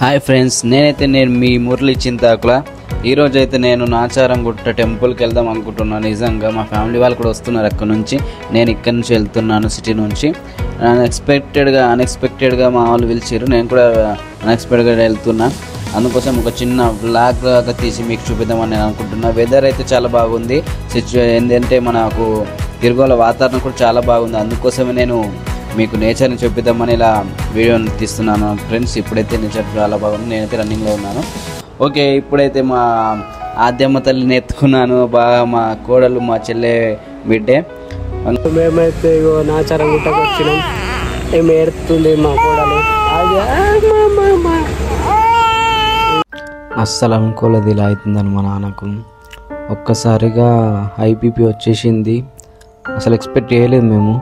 Hi friends, నేను మీ మురళి చింతాకుల. ఈరోజు అయితే నేను నాచారంగుట్ట టెంపుల్కి వెళ్దాం అనుకుంటున్నాను. నిజంగా మా ఫ్యామిలీ వాళ్ళు కూడా వస్తున్నారు అక్కడ నుంచి. నేను ఇక్కడ నుంచి వెళ్తున్నాను, సిటీ నుంచి. అన్ఎక్స్పెక్టెడ్గా మా వాళ్ళు పిలిచారు. నేను కూడా అన్ఎక్స్పెక్టెడ్గా వెళ్తున్నా. అందుకోసం ఒక చిన్న వ్లాగ్ లాగా తీసి మీకు చూపిద్దామని నేను అనుకుంటున్నా. వెదర్ అయితే చాలా బాగుంది. ఏంటంటే మనకు తిరుగోల వాతావరణం కూడా చాలా బాగుంది. అందుకోసమే నేను మీకు నేచర్ని చూపిద్దామని ఇలా వీడియోని తీస్తున్నాను ఫ్రెండ్స్. ఇప్పుడైతే నేచర్ చాలా బాగుంది. నేనైతే రన్నింగ్లో ఉన్నాను. ఓకే, ఇప్పుడైతే మా ఆద్యమ్మ తల్లిని ఎత్తుకున్నాను. బాగా మా కోడలు, మా చెల్లె బిడ్డే. మేమైతే నాచారం గుట్టకు వచ్చినాం. ఏమి ఏడుతుంది మా కోడలు. అస్సలు అనుకోలేదు ఇలా అవుతుందని మా నాన్నకు. ఒక్కసారిగా హైబీపీ వచ్చేసింది. అసలు ఎక్స్పెక్ట్ చేయలేదు మేము.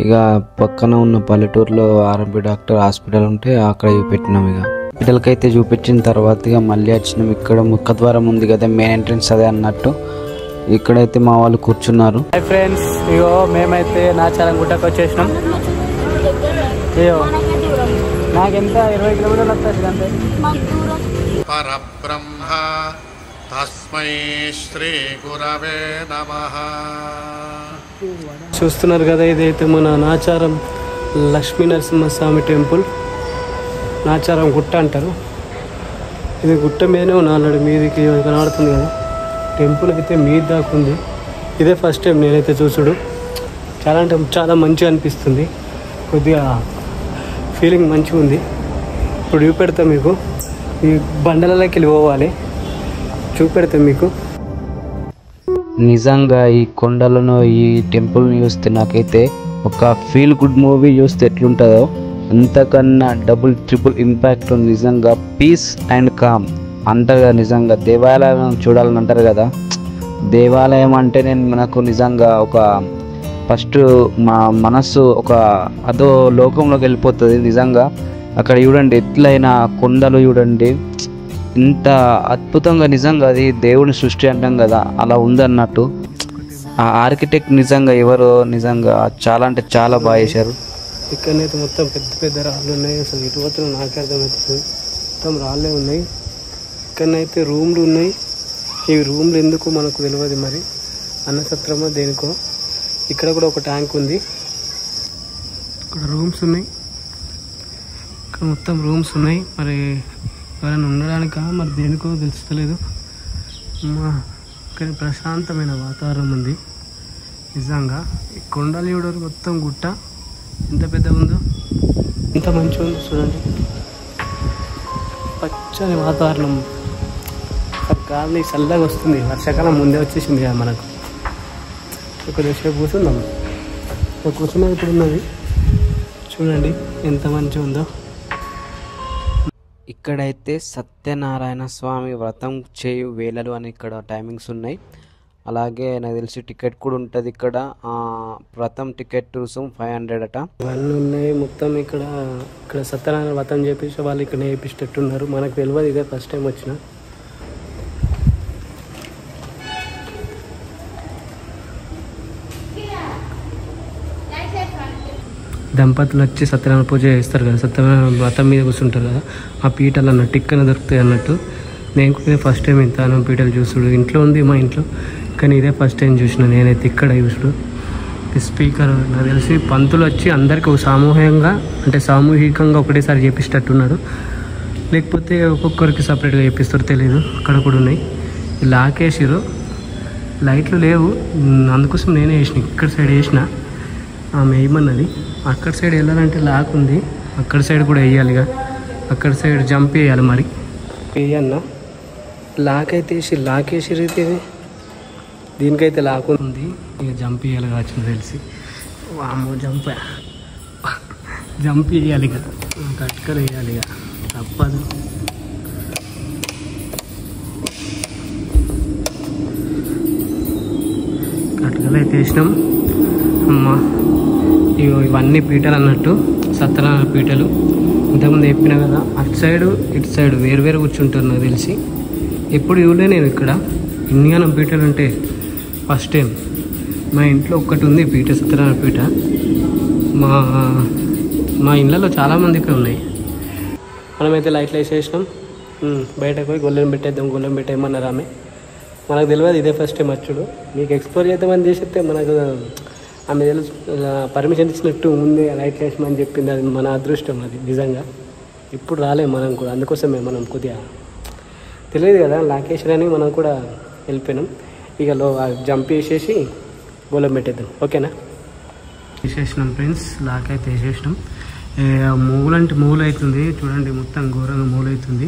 ఇక పక్కన ఉన్న పల్లెటూరులో ఆర్ఎంపీ డాక్టర్ హాస్పిటల్ ఉంటే అక్కడ చూపెట్టినాం. ఇక హాస్పిటల్కి అయితే చూపించిన తర్వాత ఇక మళ్ళీ వచ్చినాం. ఇక్కడ ముఖద్వారం ఉంది కదా, మెయిన్ ఎంట్రన్స్ అదే అన్నట్టు. ఇక్కడైతే మా వాళ్ళు కూర్చున్నారు. హాయ్ ఫ్రెండ్స్, ఇగో మేమైతే నాచారం గుట్టకు వచ్చేసినాం. అయ్యో నాకెంత 20 కిలోమీటర్లు వస్తుంది అంతే. పరబ్రహ్మ తస్మై శ్రీ గురవే నమః. చూస్తున్నారు కదా, ఇదైతే మన నాచారం లక్ష్మీ నరసింహస్వామి టెంపుల్. నాచారం గుట్ట అంటారు. ఇది గుట్ట మీదనే ఉన్న ఆల్రెడీ మీదికి కనబడుతుంది కదా. టెంపుల్ అయితే మీద దాకా ఉంది. ఇదే ఫస్ట్ టైం నేనైతే చూసుడు. చాలా అంటే చాలా మంచిగా అనిపిస్తుంది. కొద్దిగా ఫీలింగ్ మంచిగా ఉంది. ఇప్పుడు చూపెడతా మీకు. ఈ బండలలోకి వెళ్ళి పోవాలి, చూపెడతా మీకు. నిజంగా ఈ కొండలను, ఈ టెంపుల్ని చూస్తే నాకైతే ఒక ఫీల్ గుడ్ మూవీ చూస్తే ఎట్లుంటుందో అంతకన్నా డబుల్ ట్రిపుల్ ఇంపాక్ట్ ఉంది. నిజంగా పీస్ అండ్ కామ్ అంటారు కదా. నిజంగా దేవాలయం చూడాలని అంటారు కదా. దేవాలయం అంటే నాకు నిజంగా ఒక ఫస్ట్ మా మనస్సు ఒక అదో లోకంలోకి వెళ్ళిపోతుంది. నిజంగా అక్కడ చూడండి, ఎట్లయినా కొండలు చూడండి, ఇంత అద్భుతంగా. నిజంగా అది దేవుని సృష్టి అంటాం కదా, అలా ఉందన్నట్టు. ఆ ఆర్కిటెక్ట్ నిజంగా ఎవరో నిజంగా చాలా అంటే చాలా బాగా చేశారు. ఇక్కడనైతే మొత్తం పెద్ద పెద్ద రాళ్ళు ఉన్నాయి. అసలు ఎటు పోతున్నా నాకే అర్థమవుతుంది. మొత్తం రాళ్ళే ఉన్నాయి. ఇక్కడనైతే రూమ్లు ఉన్నాయి. ఈ రూమ్లు ఎందుకు మనకు తెలియదు మరి. అన్నసత్రమో దేనికో. ఇక్కడ కూడా ఒక ట్యాంక్ ఉంది. ఇక్కడ రూమ్స్ ఉన్నాయి. ఇక్కడ మొత్తం రూమ్స్ ఉన్నాయి. మరి ఎవరైనా ఉండడానికా మరి దేనికో తెలుస్తలేదు. ఇక్కడ ప్రశాంతమైన వాతావరణం ఉంది. నిజంగా ఈ కొండలు చూడరు, మొత్తం గుట్ట ఎంత పెద్దగా ఉందో, ఎంత మంచిగా ఉందో చూడండి. పచ్చని వాతావరణం. గాలి చల్లగా వస్తుంది. వర్షాకాలం ముందే వచ్చేసింది కదా మనకు. కొద్దిసేపు కూర్చుందాం. కూర్చున్నది ఇప్పుడు ఉన్నది. చూడండి ఎంత మంచిగా ఉందో. ఇక్కడైతే సత్యనారాయణ స్వామి వ్రతం చేయు వేళలు అని ఇక్కడ టైమింగ్స్ ఉన్నాయి. అలాగే నాకు తెలిసి టికెట్ కూడా ఉంటుంది ఇక్కడ. వ్రతం టికెట్ రుసుము 500 అట. ఇవన్నీ ఉన్నాయి మొత్తం. ఇక్కడ సత్యనారాయణ వ్రతం చేపించి వాళ్ళు ఇక్కడ చేపించేటట్టున్నారు. మనకు తెలియదు, ఇదే ఫస్ట్ టైం వచ్చిన. దంపతులు వచ్చి సత్యనారాయణ పూజ చేస్తారు కదా, సత్యనారాయణ వ్రతం మీద కూర్చుంటారు కదా. ఆ పీటలు అన్నట్టు ఇక్కడ దొరుకుతాయి అన్నట్టు. నేను కూడా ఫస్ట్ టైం ఇంత పీటలు చూసుడు. ఇంట్లో ఉంది మా ఇంట్లో, కానీ ఇదే ఫస్ట్ టైం చూసిన నేనైతే ఇక్కడ చూసుడు. స్పీకర్ నాకు తెలిసి పంతులు వచ్చి అందరికీ ఒక సామూహికంగా ఒకటేసారి చేపిస్తట్టున్నారు. లేకపోతే ఒక్కొక్కరికి సపరేట్గా చేపిస్తారు తెలియదు. అక్కడ కూడా ఉన్నాయి. లాకేసిరు, లైట్లు లేవు. అందుకోసం నేనే వేసిన, ఇక్కడ సైడ్ వేసిన. ఆమె వేయమన్నది. అక్కడ సైడ్ వెళ్ళాలంటే లాక్ ఉంది. అక్కడ సైడ్ కూడా వేయాలి. అక్కడ సైడ్ జంప్ వేయాలి. మరి వేయన్నా లాక్ అయితే లాకేసిరైతే దీనికైతే లాక్ ఉంది. ఇక జంప్ వేయాలి కావచ్చు తెలిసి. వామో జంప్ వేయాలి. ఇక కట్టుకలు వేయాలి. ఇక తప్పదు. కట్టుకలు అయితే వేసినాం. అమ్మా ఇవన్నీ పీటలు అన్నట్టు, సత్యనారాయణ పీటలు. ఇంతకుముందు చెప్పినా కదా, అటు సైడు ఇటు సైడు వేరు కూర్చుంటారు నాకు తెలిసి. ఎప్పుడు చూడలే నేను ఇక్కడ ఇన్నిగానం పీటలు ఉంటే ఫస్ట్ టైం. మా ఇంట్లో ఒక్కటి ఉంది పీట, సత్యనారాయణ పీట. మా ఇళ్ళలో చాలామందికి ఉన్నాయి. మనమైతే లైట్లు వేసేసినాం. బయటకు పోయి గొల్లెం పెట్టేద్దాం, గొల్లెం పెట్టేయమన్నారు ఆమె. మనకు తెలియదు ఇదే ఫస్ట్ టైం వచ్చుడు. మీకు ఎక్స్ప్లోర్ చేద్దామని చేసేస్తే మనకు ఆమె తెలుసు పర్మిషన్ ఇచ్చినట్టు ముందే లైట్లు వేసామని చెప్పింది. అది మన అదృష్టం, అది నిజంగా. ఇప్పుడు రాలేము మనం కూడా, అందుకోసమే మనం కొద్దిగా తెలియదు కదా లాకేషన్ మనం కూడా వెళ్ళిపోయినాం. ఇక జంప్ వేసేసి గోళం పెట్టేద్దాం, ఓకేనా? వేసేసినాం ఫ్రెండ్స్, లాక్ అయితే వేసేసినాం. మూలు అంటే మూలు అవుతుంది చూడండి, మొత్తం ఘోరంగా మూలు అవుతుంది.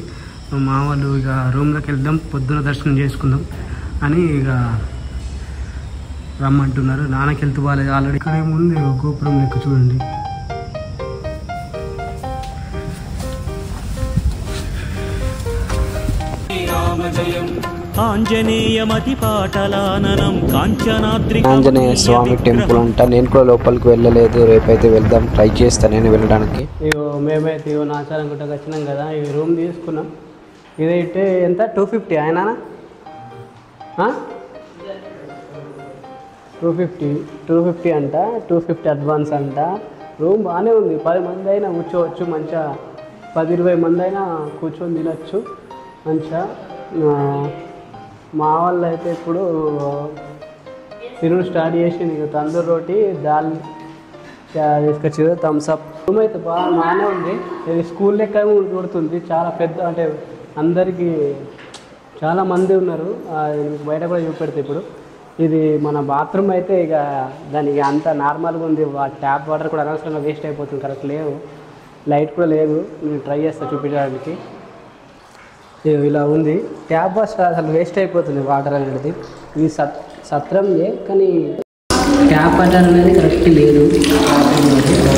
మా వాళ్ళు ఇక రూమ్లోకి వెళ్దాం, పొద్దున దర్శనం చేసుకుందాం అని ఇక రమ్మంటున్నారు. నాన్నకి వెళ్తూ బాగాలేదు ఆల్రెడీ. ఇక్కడ ఏముంది గోపురం లెక్క చూడండి. ఆంజనేయ స్వామి టెంపుల్ అంట. నేను కూడా లోపలికి వెళ్ళలేదు, రేపైతే వెళ్దాం, ట్రై చేస్తాను నేను వెళ్ళడానికి. ఇగో మేమైతే నాచారం గుట్టకు వచ్చినాం కదా, ఈ రూమ్ తీసుకున్నాం. ఇదైతే ఎంత 250 ఆయన 250 అంట, 250 అడ్వాన్స్ అంట. రూమ్ బాగానే ఉంది, 10 మంది అయినా కూర్చోవచ్చు మంచిగా, 10-20 మంది అయినా కూర్చొని తినచ్చు మంచిగా. మా వాళ్ళు అయితే ఇప్పుడు తిరుగు స్టార్ట్ చేసింది. ఇక తందూరు రోటీ దాల్ తీసుకొచ్చి థమ్స్అప్. రూమ్ అయితే బాగానే ఉంది. ఇది స్కూల్ లెక్క కొడుతుంది, చాలా పెద్ద, అంటే అందరికీ చాలా మంది ఉన్నారు. బయట కూడా చూపెడితే ఇప్పుడు ఇది మన బాత్రూమ్ అయితే ఇక దానికి అంత నార్మల్గా ఉంది. ట్యాప్ వాటర్ కూడా అనవసరంగా వేస్ట్ అయిపోతుంది, కరెక్ట్ లేవు, లైట్ కూడా లేదు. నేను ట్రై చేస్తాను చూపించడానికి. ఇలా ఉంది ట్యాప్ వాటర్, అసలు వేస్ట్ అయిపోతుంది వాటర్ అనేది. ఇది సత్రంయే కానీ ట్యాప్ వాటర్ అనేది కరెక్ట్ లేదు,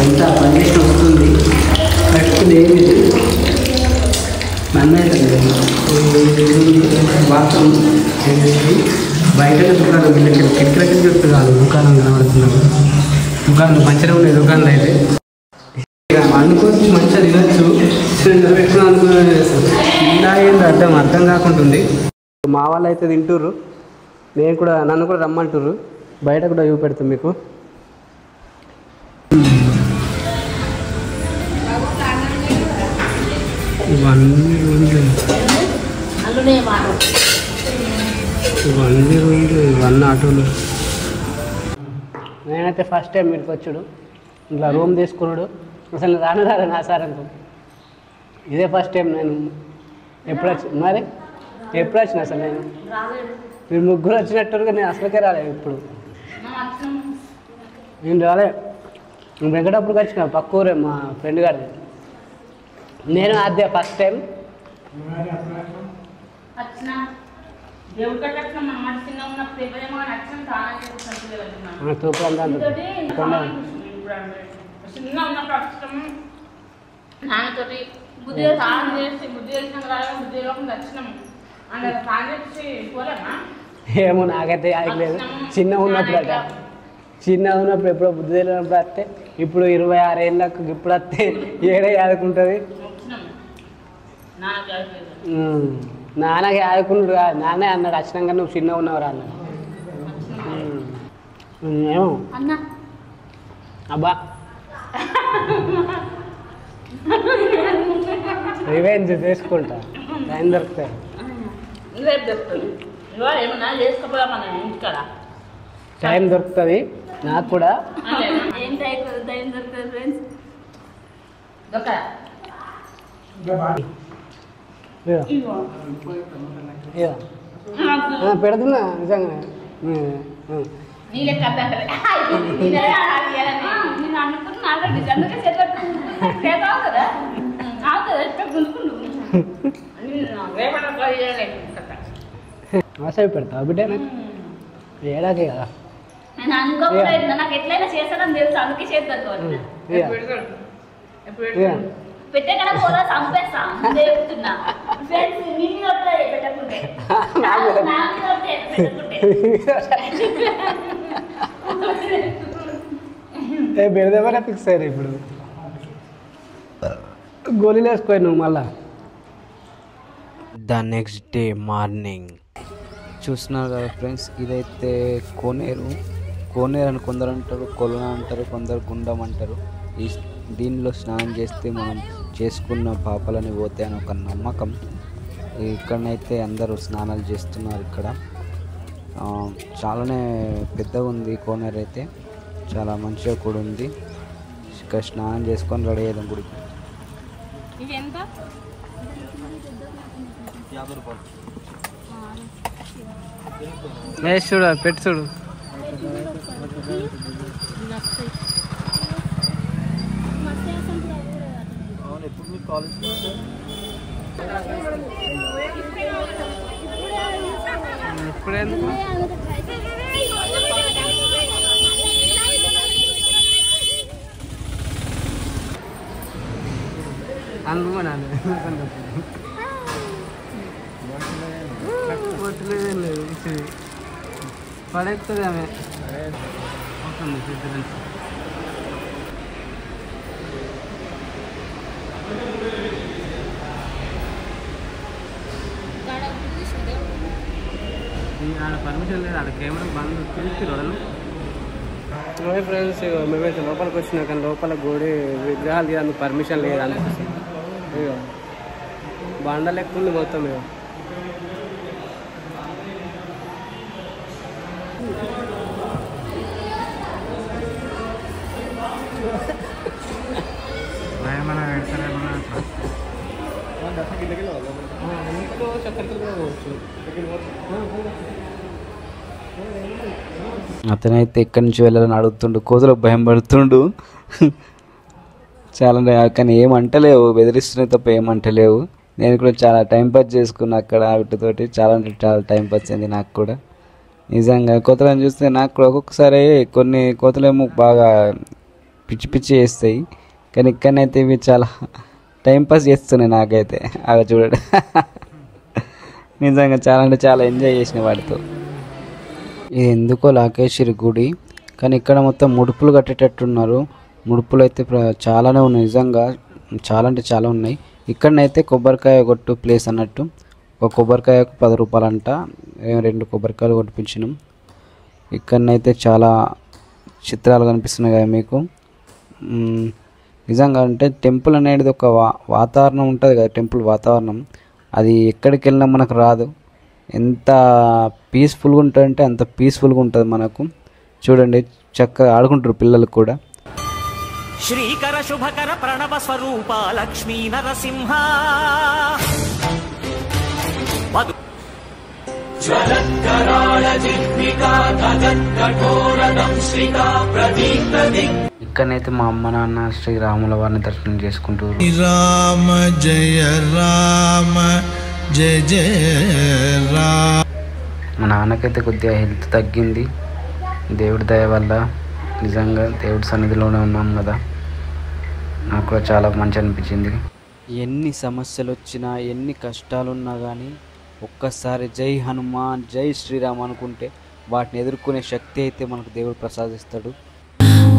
ఎంత కండిషన్ వస్తుంది కరెక్ట్ లేదు. బాత్రూమ్ బయట దుకాణం కిటికీలకి చెప్తూ కాదు, దుకాణం కనబడుతున్నాను. దుకాణం మంచిగా ఉన్నాయి, దుకాణాలు అయితే అనుకోవచ్చు మంచిగా తినచ్చు. పెట్టుకుని అనుకునే ఇలా ఏందో అర్థం కాకుంటుంది. మా వాళ్ళు అయితే తింటుర్రు, నన్ను కూడా రమ్మంటుర్రు. బయట కూడా చూపెడతాం మీకు. ఇవన్నీ ఆటోలు. నేనైతే ఫస్ట్ టైం వీడికి వచ్చాడు, ఇట్లా రూమ్ తీసుకున్నాడు. అసలు రాను నా సార్ అనుకో, ఇదే ఫస్ట్ టైం నేను. ఎప్పుడు వచ్చిన అసలు మీరు ముగ్గురు వచ్చినట్టుగా నేను అసలుకే రాలేదు. ఇప్పుడు నేను రాలే, వెంకటాపురికి వచ్చిన పక్క ఊరే మా ఫ్రెండ్ గారిది. నేను అదే ఫస్ట్ టైం. నాన్నతోటి బుద్ధి స్నానం చేసి బుద్ధి చేసిన బుద్ధి వచ్చినాము. ఏమో నాకైతే ఆగలేదు. చిన్నగా ఉన్నప్పుడు ఎప్పుడో బుద్ధి తెలియనప్పుడు వస్తే, ఇప్పుడు 26 ఏళ్ళకు ఇప్పుడు వస్తే ఏడే ఆదుకుంటుంది. నాన్నకి ఆదుకున్నాడు కాదు, నాన్నే అన్నాడు వచ్చినాక నువ్వు చిన్నగా ఉన్నవరా అన్నాడు. ఏమో అబ్బా రివెంజ్ చేసుకుంటా, టైం దొరుకుతాయి. టైం దొరుకుతుంది నాకు కూడా. పెడుతున్నా నిజంగా. ఆశ పెడతా బిడ్డ ఏడాకే కదా. నాకు ఎట్లయినా చేస్తానని తెలుసు, అందుకే చేస్తాను. పెట్టే కదా పోదా చంపేస్తా చెప్తున్నా. పెట్టకుంటే బెరదేమన్నా ఫిక్స్ అయ్యారు. ఇప్పుడు గోళీలు వేసుకోయి నువ్వు మళ్ళా. ద నెక్స్ట్ డే మార్నింగ్ చూస్తున్నారు కదా ఫ్రెండ్స్, ఇదైతే కోనేరు అని కొందరు అంటారు, కొలను అంటారు, కొందరు గుండం అంటారు. దీనిలో స్నానం చేస్తే మనం చేసుకున్న పాపాలని పోతాయని ఒక నమ్మకం. ఇక్కడనైతే అందరూ స్నానాలు చేస్తున్నారు. ఇక్కడ చాలానే పెద్దగా ఉంది కోనేరు అయితే, చాలా మంచిగా కూడా ఉంది. ఇక్కడ స్నానం చేసుకొని రెడీ అయ్యాం గుడికి. చూడు పెట్టి చూడు. ఇప్పుడెందుకు అనుకున్నాను పడేస్తుంది ఆమె. ఆడ పర్మిషన్ లేదు, ఆడ కెమెరా బంద్ చూసి ఫ్రెండ్స్. మేమైతే లోపలికి వచ్చినా కానీ లోపల గుడి విగ్రహాలు తీయడానికి పర్మిషన్ లేదు. అందుకోసం బండ లెక్క ఉంది మొత్తం. మేము అతనైతే ఎక్కడి నుంచి వెళ్ళాలని అడుగుతుండు, కోతులకు భయం పడుతుండు. చాలా కానీ ఏమంటలేవు, బెదిరిస్తున్నాయి తప్ప ఏమంటలేవు. నేను కూడా చాలా టైంపాస్ చేసుకున్నా అక్కడ వీటితోటి. చాలా అంటే చాలా టైంపాస్ అయింది నాకు కూడా. నిజంగా కోతలను చూస్తే నాకు కూడా ఒక్కొక్కసారి కొన్ని కోతలేమో బాగా పిచ్చి పిచ్చి చేస్తాయి, కానీ ఇక్కడనైతే ఇవి చాలా టైంపాస్ చేస్తున్నాయి నాకైతే. అలా చూడండి, నిజంగా చాలా అంటే చాలా ఎంజాయ్ చేసిన వాటితో. ఇది ఎందుకో లాకేశ్వరి గుడి, కానీ ఇక్కడ మొత్తం ముడుపులు కట్టేటట్టున్నారు. ముడుపులు అయితే చాలానే ఉన్నాయి, నిజంగా చాలా అంటే చాలా ఉన్నాయి. ఇక్కడనైతే కొబ్బరికాయ కొట్టు ప్లేస్ అన్నట్టు. ఒక కొబ్బరికాయకు 10 రూపాయలు అంట. 2 కొబ్బరికాయలు కొట్టించినాం. ఇక్కడనైతే చాలా చిత్రాలు కనిపిస్తున్నాయి కదా మీకు. నిజంగా అంటే టెంపుల్ అనేది ఒక వాతావరణం ఉంటుంది కదా, టెంపుల్ వాతావరణం అది ఎక్కడికి వెళ్ళినా మనకు రాదు. ఎంత పీస్ఫుల్గా ఉంటుందంటే అంత పీస్ఫుల్గా ఉంటుంది మనకు. చూడండి చక్కగా ఆడుకుంటారు పిల్లలు కూడా. శ్రీకర శుభకర ప్రణవ స్వరూప లక్ష్మీ నరసింహ ఇక్కడనైతే మా అమ్మ నాన్న శ్రీరాముల వారిని దర్శనం చేసుకుంటారు. రామ జయ రామ జయ జయ రామ. మా నాన్నకైతే కొద్దిగా హెల్త్ తగ్గింది దేవుడి దయ వల్ల. నిజంగా దేవుడి సన్నిధిలోనే ఉన్నాం కదా, నాకు కూడా చాలా మంచి అనిపించింది. ఎన్ని సమస్యలు వచ్చినా ఎన్ని కష్టాలున్నా కానీ ఒక్కసారి జై హనుమాన్ జై శ్రీరామ్ అనుకుంటే వాటిని ఎదుర్కొనే శక్తి అయితే మనకు దేవుడు ప్రసాదిస్తాడు.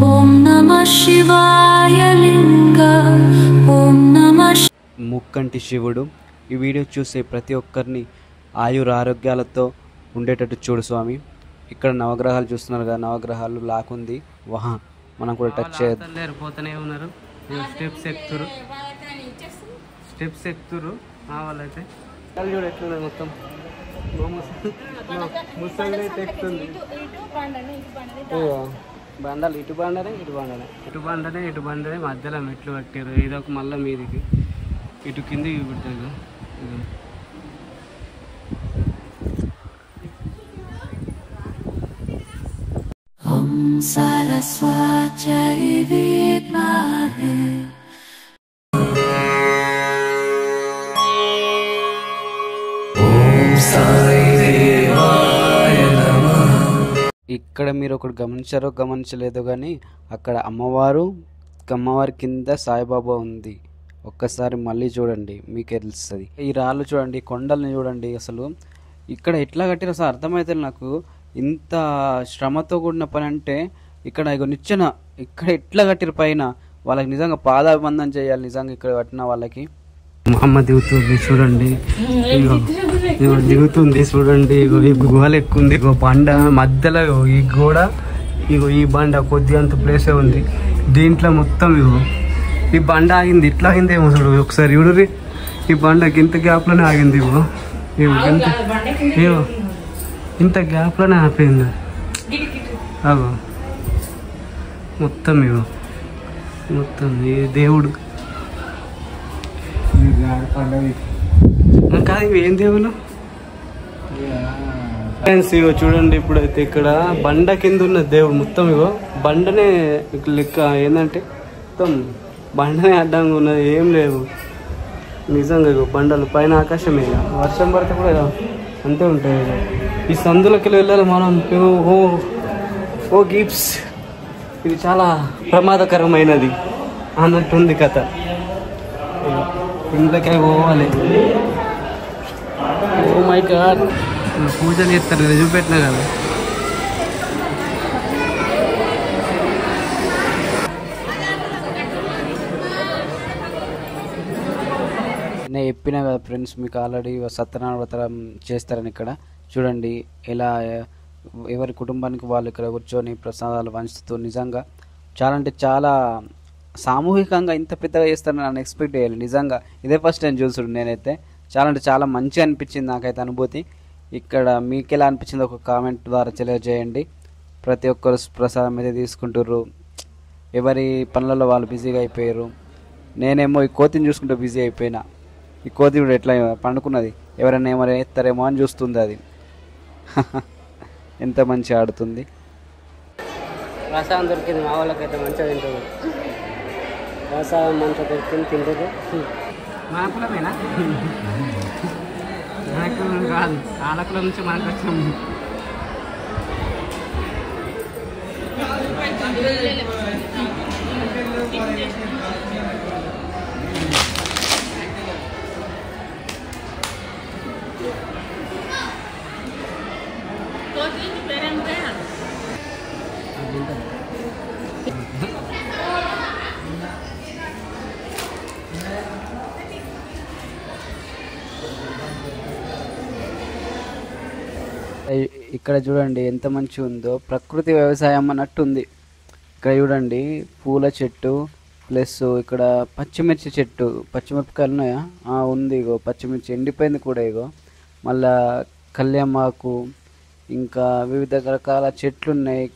ఓం నమః శివాయ లింగ ఓం నమః. ముక్కంటి శివుడు ఈ వీడియో చూసే ప్రతి ఒక్కరిని ఆయుర ఆరోగ్యాలతో ఉండేటట్టు చూడు స్వామి. ఇక్కడ నవగ్రహాలు చూస్తున్నారు కదా, నవగ్రహాలు లాకుంది వాహ, మనం కూడా టచ్ చేయలేరు. పోతూనే ఉన్నారు. స్టెప్స్ ఎక్కుతురు వాళ్ళైతే. చూడు ఎట్లున్నది మొత్తం ముసలి అయితే ఎక్కుతుంది. బండాలు ఇటు బండనే ఇటు బండనే మధ్యలో మెట్లు కట్టారు. ఇదొక మళ్ళీ మీదికి ఇటు కిందికి పెడతారు. ఓం సరస్వతి విద్మహే ఓం సాయి దేవాయ నమః. ఇక్కడ మీరు ఒకటి గమనించారో గమనించలేదో కానీ అక్కడ అమ్మవారి కింద సాయిబాబా ఉంది. ఒక్కసారి మళ్ళీ చూడండి మీకే తెలుస్తుంది. ఈ రాళ్ళు చూడండి, కొండల్ని చూడండి. అసలు ఇక్కడ ఎట్లా కట్టిన అసలు అర్థమైతే నాకు. ఇంత శ్రమతో కూడిన పని అంటే ఇక్కడ నిచ్చెన ఇక్కడ ఎట్లా కట్టిన పైన వాళ్ళకి నిజంగా పాదాభివందనం చేయాలి. నిజంగా ఇక్కడ కట్టిన వాళ్ళకి. మా అమ్మ దిగుతుంది చూడండి, దిగుతుంది చూడండి. ఈ గుహలు ఎక్కువ ఉంది. బండ మధ్యలో ఈ గోడ, ఈ బండ కొద్దిగా అంత ప్లేసే ఉంది. దీంట్లో మొత్తం ఈ బండ ఆగింది, ఇట్లా అయిందేమో చూడు ఒకసారి చూడుర్రి. ఈ బండకి ఇంత గ్యాప్లోనే ఆగింది. ఇగో ఇంత గ్యాప్లోనే ఆపోయింది. అగో మొత్తం ఇగో మొత్తం ఈ దేవుడు కాదు, ఇవి ఏం దేవులు ఫ్రెండ్స్. ఇగో చూడండి, ఇప్పుడైతే ఇక్కడ బండ కింద ఉన్న దేవుడు మొత్తం ఇగో బండనే లెక్క ఏంటంటే మొత్తం బండనే అడ్డంగా ఉన్నది, ఏం లేదు నిజంగా. ఇగో బండలు పైన ఆకాశమే, వర్షం పడితే కూడా అంతే ఉంటాయి. ఈ సందులకి వెళ్ళాలి మనం. ఓ గిప్స్, ఇది చాలా ప్రమాదకరమైనది అన్నట్టుంది కథ. ఇంట్లోకే పోవాలి. ఓ మై గాడ్, పూజలు చేస్తారు కదా, చూపెట్టినా కదా. నేను చెప్పినా కదా ఫ్రెండ్స్, మీకు ఆల్రెడీ సత్యనారాయణ వ్రతం చేస్తారని. ఇక్కడ చూడండి ఎలా ఎవరి కుటుంబానికి వాళ్ళు ఇక్కడ కూర్చొని ప్రసాదాలు పంచుతూ, నిజంగా చాలా అంటే చాలా సామూహికంగా ఇంత పెద్దగా చేస్తారని నన్ను ఎక్స్పెక్ట్ చేయాలి. నిజంగా ఇదే ఫస్ట్ టైం చూసుడు నేనైతే. చాలా అంటే చాలా మంచిగా అనిపించింది నాకైతే అనుభూతి. ఇక్కడ మీకు ఎలా అనిపించింది ఒక కామెంట్ ద్వారా తెలియజేయండి. ప్రతి ఒక్కరు ప్రసాదం అయితే తీసుకుంటారు, ఎవరి పనులలో వాళ్ళు బిజీగా అయిపోయారు. నేనేమో ఈ కోతిని చూసుకుంటూ బిజీ అయిపోయినా. ఈ కోతి కూడా ఎట్లా పండుకున్నది, ఎవరైనా ఏమైనా ఎత్తారేమో అని చూస్తుంది అది. ఎంత మంచిగా ఆడుతుంది. ప్రసాదం దొరికింది మా వాళ్ళకైతే, మంచిగా తింటుంది. ప్రసాదం మంచిగా దొరికింది, తింటారు. మన కులమేనా? మన కులం కాదు, వాళ్ళ కులం నుంచి మనకు వచ్చినాము. ఇక్కడ చూడండి ఎంత మంచిగా ఉందో, ప్రకృతి వ్యవసాయం అన్నట్టుంది. ఇక్కడ చూడండి పూల చెట్టు ప్లస్ ఇక్కడ పచ్చిమిర్చి చెట్టు, పచ్చిమిరపకాయలు ఉన్నాయా? ఉంది. ఇగో పచ్చిమిర్చి ఎండిపోయింది కూడా. ఇగో మళ్ళా కళ్యామాకు, ఇంకా వివిధ రకాల చెట్లు ఉన్నాయి.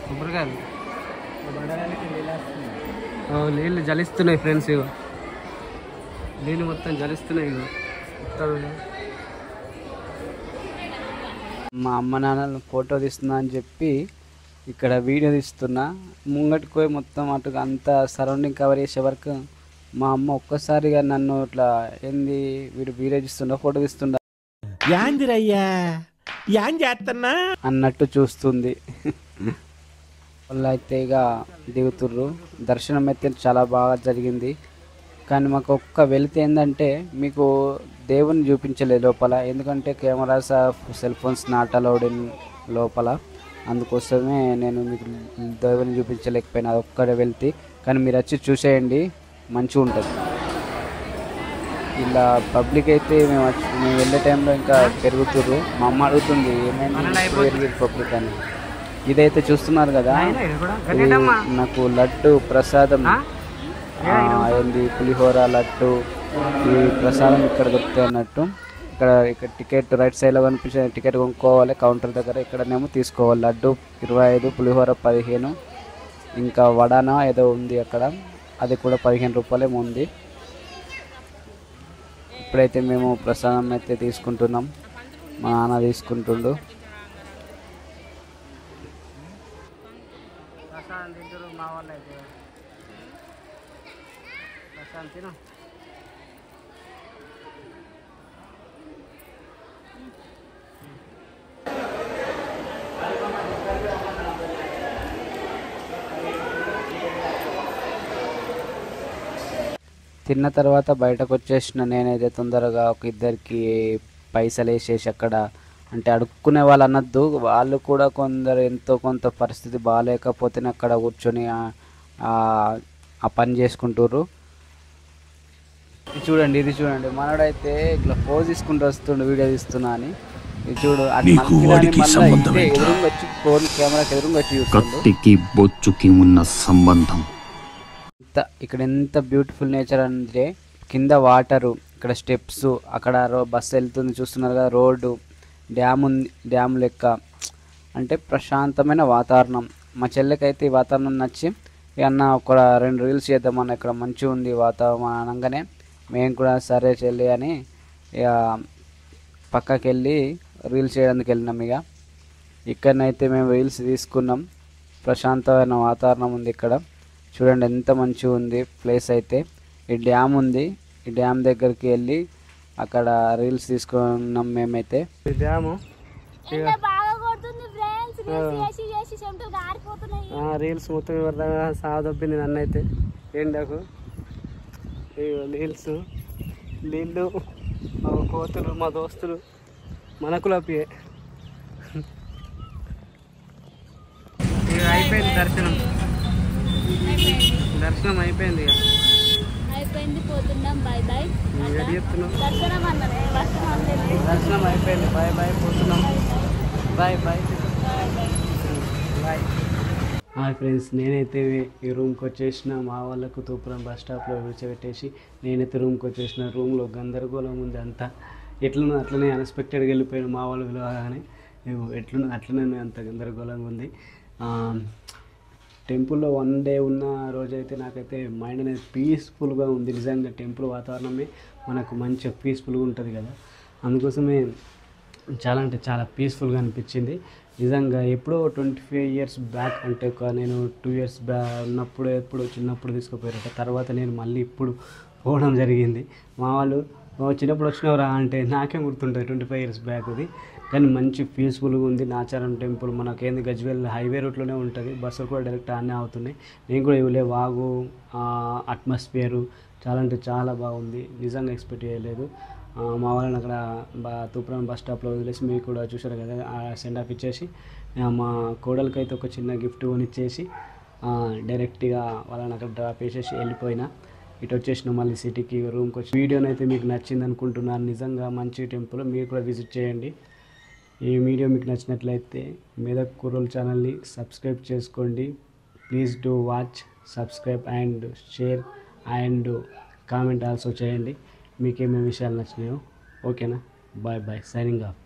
కొబ్బరికాయలు నీళ్ళు జలిస్తున్నాయి ఫ్రెండ్స్. ఇగో నీళ్ళు మొత్తం జలిస్తున్నాయి. ఇగో మొత్తం మా అమ్మ నాన్నలు ఫోటో తీస్తున్నా అని చెప్పి ఇక్కడ వీడియో తీస్తున్నా. ముంగటికి పోయి మొత్తం అటుగా అంతా సరౌండింగ్ కవర్ చేసే వరకు మా అమ్మ ఒక్కసారిగా నన్ను ఇట్లా ఏంది వీడు వీడియో తీస్తుండా ఫోటో తీస్తుండా అన్నట్టు చూస్తుంది. వాళ్ళు అయితే ఇక దిగుతుర్రు. దర్శనం అయితే చాలా బాగా జరిగింది. కానీ మాకు ఒక్క వెళితే ఏంటంటే మీకు దేవుని చూపించలేదు లోపల, ఎందుకంటే cameras cell phones not allowed లోపల. అందుకోసమే నేను మీకు దేవుని చూపించలేకపోయినా, ఒక్కడే వెళ్తే. కానీ మీరు వచ్చి చూసేయండి, మంచిగా ఉంటుంది. ఇలా పబ్లిక్ అయితే మేము వెళ్ళే టైంలో ఇంకా పెరుగుతుర్రు. మా అమ్మ అడుగుతుంది ఏమైనా పెరిగి పబ్లిక్ అని. ఇదైతే చూస్తున్నారు కదా, నాకు లడ్డు ప్రసాదం ఏంది పులిహోర లడ్డు ఈ ప్రసాదం ఇక్కడ దొరుకుతాయి అన్నట్టు. ఇక్కడ టికెట్ రైట్ సైడ్లో కనిపించే టికెట్ కొనుక్కోవాలి కౌంటర్ దగ్గర. ఇక్కడనేమో తీసుకోవాలి. లడ్డు 25, పులిహోర 15, ఇంకా వడానా ఏదో ఉంది అక్కడ, అది కూడా 15 రూపాయలేమో ఉంది. ఇప్పుడైతే మేము ప్రసాదం అయితే తీసుకుంటున్నాం. మా నాన్న తీసుకుంటుండు. మా వాళ్ళు అయితే తిను. తిన్న తర్వాత బయటకు వచ్చేసిన నేనైతే తొందరగా ఒక ఇద్దరికి పైసలు వేసేసి అక్కడ, అంటే అడుక్కునే వాళ్ళు అనొద్దు, వాళ్ళు కూడా కొందరు ఎంతో కొంత పరిస్థితి బాగాలేకపోతేనే అక్కడ కూర్చొని ఆ పని చేసుకుంటారు. ఇది చూడండి మనోడైతే ఇట్లా పోజ్ తీసుకుంటూ వస్తుండు వీడియో తీస్తున్నా అని. ఇది చూడు అది నీకు మనకి వాడికి మళ్ళీ సంబంధం ఇదే ఏంట్రా? ఎదురుగా వచ్చి ఫోన్ కెమెరాకి ఎదురుగా వచ్చి చూస్తుండు. కత్తికి బొచ్చుకి ఉన్న సంబంధం. ఇక్కడ ఎంత బ్యూటిఫుల్ నేచర్ అంటే కింద వాటరు, ఇక్కడ స్టెప్స్, అక్కడ బస్సు వెళ్తుంది చూస్తున్నారు కదా, రోడ్డు, డ్యామ్ ఉంది, డ్యామ్ లెక్క అంటే ప్రశాంతమైన వాతావరణం. మా చెల్లెకైతే ఈ వాతావరణం నచ్చి అన్న ఒక 2 రీల్స్ చేద్దామన్న, ఇక్కడ మంచిగా ఉంది వాతావరణం అనగానే మేము కూడా సరే చెల్లి అని ఇక పక్కకి వెళ్ళి రీల్స్ చేయడానికి వెళ్ళినాం. ఇక ఇక్కడనైతే మేము రీల్స్ తీసుకున్నాం. ప్రశాంతమైన వాతావరణం ఉంది ఇక్కడ. చూడండి ఎంత మంచిగా ఉంది ప్లేస్ అయితే. ఈ డ్యామ్ ఉంది, ఈ డ్యామ్ దగ్గరికి వెళ్ళి అక్కడ రీల్స్ తీసుకున్నాం మేమైతే. ఈ డ్యాము రీల్స్ మొత్తం ఎవరిదాకా సాదొబ్బింది నన్ను అయితే. ఏంటకు రీల్స్ నీళ్ళు మా కోతులు మా దోస్తులు మనకు లప్పియే. ఇక అయిపోయింది దర్శనం అయిపోయింది. ఇక అయిపోయింది, పోతున్నాం. Bye bye. ఎటు చెప్తున్నాం? దర్శనం అయిపోయింది. బాయ్ బాయ్, పోతున్నాం. Bye bye bye. Hi friends, నేనైతే ఈ రూమ్కి వచ్చేసిన. మా వాళ్ళకు తూపురం బస్ స్టాప్లో విడిచిపెట్టేసి నేనైతే రూమ్కి వచ్చేసిన. రూమ్లో గందరగోళం ఉంది అంతా. ఎట్లున్నా అట్లనే అన్ఎక్స్పెక్టెడ్గా వెళ్ళిపోయాను. మా వాళ్ళు పిలవగానే ఎట్లున్నా అట్లనే అంత గందరగోళంగా ఉంది. టెంపుల్లో 1 డే ఉన్న రోజైతే నాకైతే మైండ్ అనేది పీస్ఫుల్గా ఉంది. నిజంగా టెంపుల్ వాతావరణమే మనకు మంచిగా పీస్ఫుల్గా ఉంటుంది కదా, అందుకోసమే చాలా అంటే చాలా పీస్ఫుల్గా అనిపించింది. నిజంగా ఎప్పుడో 25 ఇయర్స్ బ్యాక్ అంటే నేను 2 ఇయర్స్ ఉన్నప్పుడు ఎప్పుడు చిన్నప్పుడు తీసుకుపోయారట. తర్వాత నేను మళ్ళీ ఇప్పుడు పోవడం జరిగింది. మా వాళ్ళు చిన్నప్పుడు వచ్చినవరా అంటే నాకేం గుర్తుంటుంది 25 ఇయర్స్ బ్యాక్ అది. కానీ మంచి పీస్ఫుల్గా ఉంది. నాచారం టెంపుల్ మనకేంది గజ్వేల్ హైవే రూట్లోనే ఉంటుంది. బస్సులు కూడా డైరెక్ట్ ఆనే అవుతున్నాయి. నేను కూడా ఇవ్వలే వాగు అట్మాస్ఫియరు చాలా అంటే చాలా బాగుంది. నిజంగా ఎక్స్పెక్ట్ చేయలేదు. మా వాళ్ళని అక్కడ తూప్రాన్ బస్ స్టాప్లో వదిలేసి మీరు కూడా చూసారు కదా, సెండ్ ఆఫ్ ఇచ్చేసి మా కోడలకైతే ఒక చిన్న గిఫ్ట్ కొనిచ్చేసి డైరెక్ట్గా వాళ్ళని అక్కడ డ్రాప్ చేసేసి వెళ్ళిపోయినా. ఇటు వచ్చేసిన మళ్ళీ సిటీకి రూమ్కి వచ్చి. వీడియోని అయితే మీకు నచ్చింది అనుకుంటున్నాను. నిజంగా మంచి టెంపుల్, మీరు కూడా విజిట్ చేయండి. ఈ వీడియో మీకు నచ్చినట్లయితే మెదక్ కుర్రోల్ ఛానల్ని సబ్స్క్రైబ్ చేసుకోండి. Please do watch, subscribe and share and comment also చేయండి. మీకేమేమి విషయాలు నచ్చినాయో. ఓకేనా? Bye bye, signing of.